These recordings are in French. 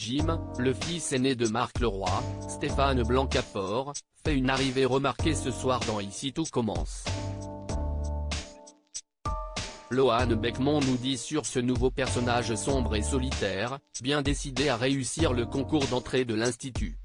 Jim, le fils aîné de Marc Leroy, Stéphane Blancafort, fait une arrivée remarquée ce soir dans Ici tout commence. Lohan Beckman nous dit sur ce nouveau personnage sombre et solitaire, bien décidé à réussir le concours d'entrée de l'Institut.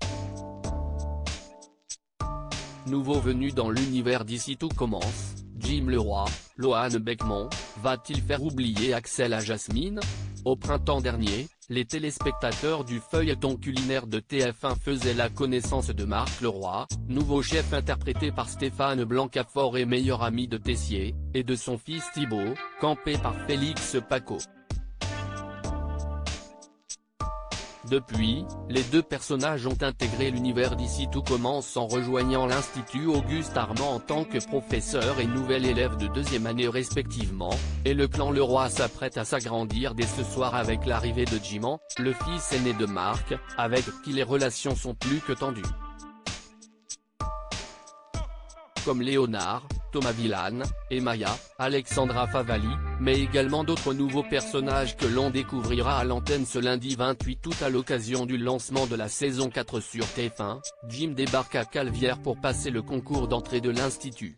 Nouveau venu dans l'univers d'Ici tout commence, Jim Leroy, Lohan Beckman, va-t-il faire oublier Axel à Jasmine? Au printemps dernier, les téléspectateurs du feuilleton culinaire de TF1 faisaient la connaissance de Marc Leroy, nouveau chef interprété par Stéphane Blancafort et meilleur ami de Tessier, et de son fils Thibaut, campé par Félix Paco. Depuis, les deux personnages ont intégré l'univers d'Ici tout commence en rejoignant l'Institut Auguste Armand en tant que professeur et nouvel élève de deuxième année respectivement, et le clan Leroy s'apprête à s'agrandir dès ce soir avec l'arrivée de Jim, le fils aîné de Marc, avec qui les relations sont plus que tendues. Comme Léonard, Thomas Villane, et Maya, Alexandra Favalli, mais également d'autres nouveaux personnages que l'on découvrira à l'antenne ce lundi 28 août à l'occasion du lancement de la saison 4 sur TF1, Jim débarque à Calvière pour passer le concours d'entrée de l'Institut.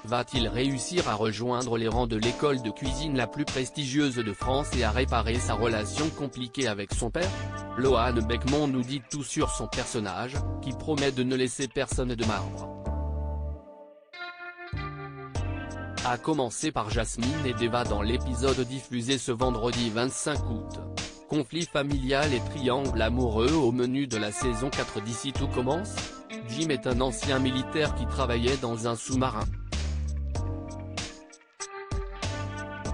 Va-t-il réussir à rejoindre les rangs de l'école de cuisine la plus prestigieuse de France et à réparer sa relation compliquée avec son père? Lohan Beckman nous dit tout sur son personnage, qui promet de ne laisser personne de marbre. A commencer par Jasmine et Deva dans l'épisode diffusé ce vendredi 25 août. Conflit familial et triangle amoureux au menu de la saison 4 d'Ici tout commence? Jim est un ancien militaire qui travaillait dans un sous-marin.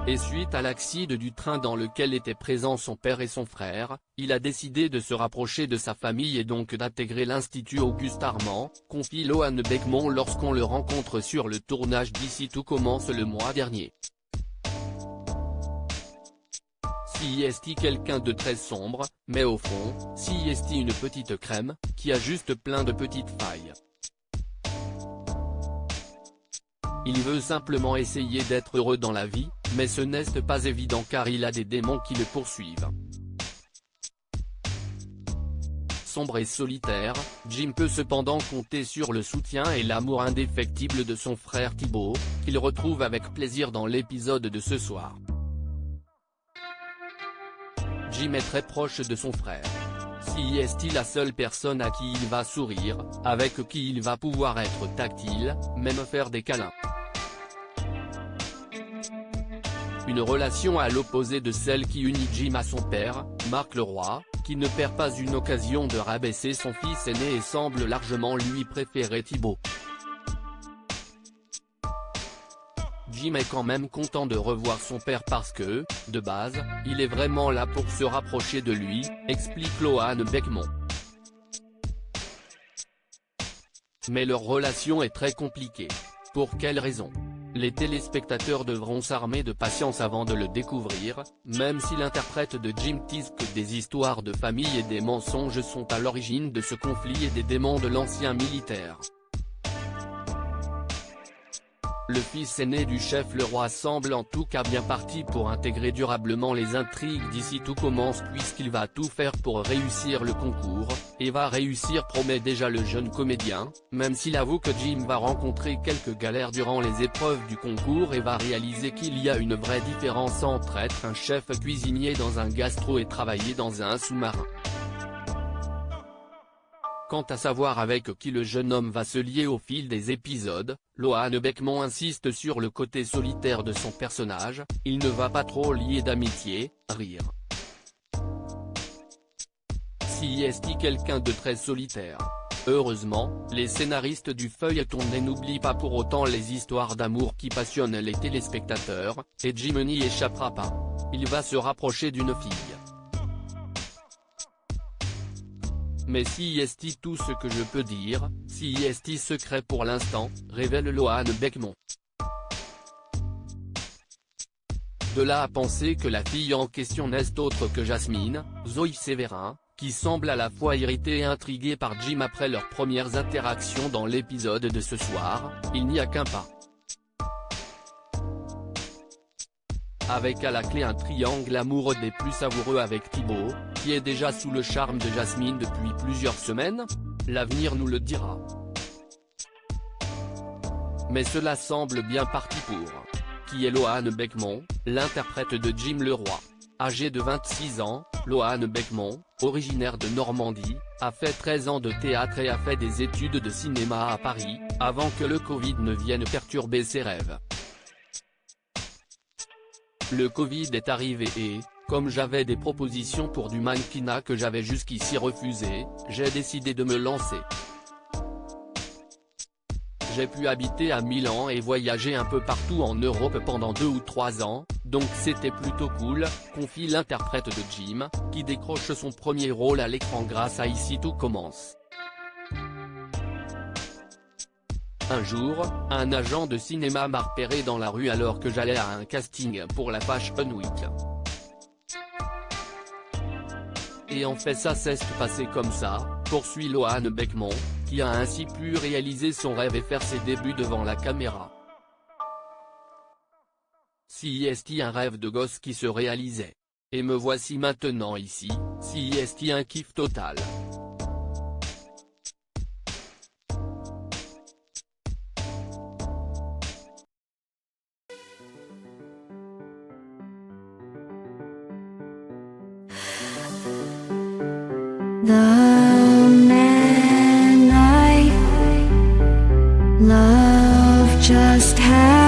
Et suite à l'accident du train dans lequel étaient présents son père et son frère, il a décidé de se rapprocher de sa famille et donc d'intégrer l'Institut Auguste Armand, confie Lohan Beckman lorsqu'on le rencontre sur le tournage d'Ici tout commence le mois dernier. Si est quelqu'un de très sombre, mais au fond, si est une petite crème, qui a juste plein de petites failles. Il veut simplement essayer d'être heureux dans la vie, mais ce n'est pas évident car il a des démons qui le poursuivent. Sombre et solitaire, Jim peut cependant compter sur le soutien et l'amour indéfectible de son frère Thibaut, qu'il retrouve avec plaisir dans l'épisode de ce soir. Jim est très proche de son frère. Si est la seule personne à qui il va sourire, avec qui il va pouvoir être tactile, même faire des câlins. Une relation à l'opposé de celle qui unit Jim à son père, Marc Leroy, qui ne perd pas une occasion de rabaisser son fils aîné et semble largement lui préférer Thibaut. Jim est quand même content de revoir son père parce que, de base, il est vraiment là pour se rapprocher de lui, explique Lohan Beckman. Mais leur relation est très compliquée. Pour quelle raison? Les téléspectateurs devront s'armer de patience avant de le découvrir, même si l'interprète de Jim tease que des histoires de famille et des mensonges sont à l'origine de ce conflit et des démons de l'ancien militaire. Le fils aîné du chef Leroy semble en tout cas bien parti pour intégrer durablement les intrigues d'Ici tout commence puisqu'il va tout faire pour réussir le concours, et va réussir promet déjà le jeune comédien, même s'il avoue que Jim va rencontrer quelques galères durant les épreuves du concours et va réaliser qu'il y a une vraie différence entre être un chef cuisinier dans un gastro et travailler dans un sous-marin. Quant à savoir avec qui le jeune homme va se lier au fil des épisodes, Lohan Beckman insiste sur le côté solitaire de son personnage, il ne va pas trop lier d'amitié, rire. Si est quelqu'un de très solitaire. Heureusement, les scénaristes du feuilleton n'oublient pas pour autant les histoires d'amour qui passionnent les téléspectateurs, et Jim n'y échappera pas. Il va se rapprocher d'une fille. Mais si est tout ce que je peux dire, si est secret pour l'instant, révèle Lohan Beckman. De là à penser que la fille en question n'est autre que Jasmine, Zoé Sévérin, qui semble à la fois irritée et intriguée par Jim après leurs premières interactions dans l'épisode de ce soir, il n'y a qu'un pas. avec à la clé un triangle amoureux des plus savoureux avec Thibaut, qui est déjà sous le charme de Jasmine depuis plusieurs semaines? L'avenir nous le dira. Mais cela semble bien parti pour. Qui est Loane Beckmont, l'interprète de Jim Leroy. Âgée de 26 ans, Loane Beckmont, originaire de Normandie, a fait 13 ans de théâtre et a fait des études de cinéma à Paris, avant que le Covid ne vienne perturber ses rêves. Le Covid est arrivé et, comme j'avais des propositions pour du mannequinat que j'avais jusqu'ici refusé, j'ai décidé de me lancer. J'ai pu habiter à Milan et voyager un peu partout en Europe pendant 2 ou 3 ans, donc c'était plutôt cool, confie l'interprète de Jim, qui décroche son premier rôle à l'écran grâce à Ici tout commence. Un jour, un agent de cinéma m'a repéré dans la rue alors que j'allais à un casting pour la Fashion Week. Et en fait ça s'est passé comme ça, poursuit Loane Beckmont, qui a ainsi pu réaliser son rêve et faire ses débuts devant la caméra. Si est un rêve de gosse qui se réalisait. Et me voici maintenant ici, si est un kiff total. The man I love just had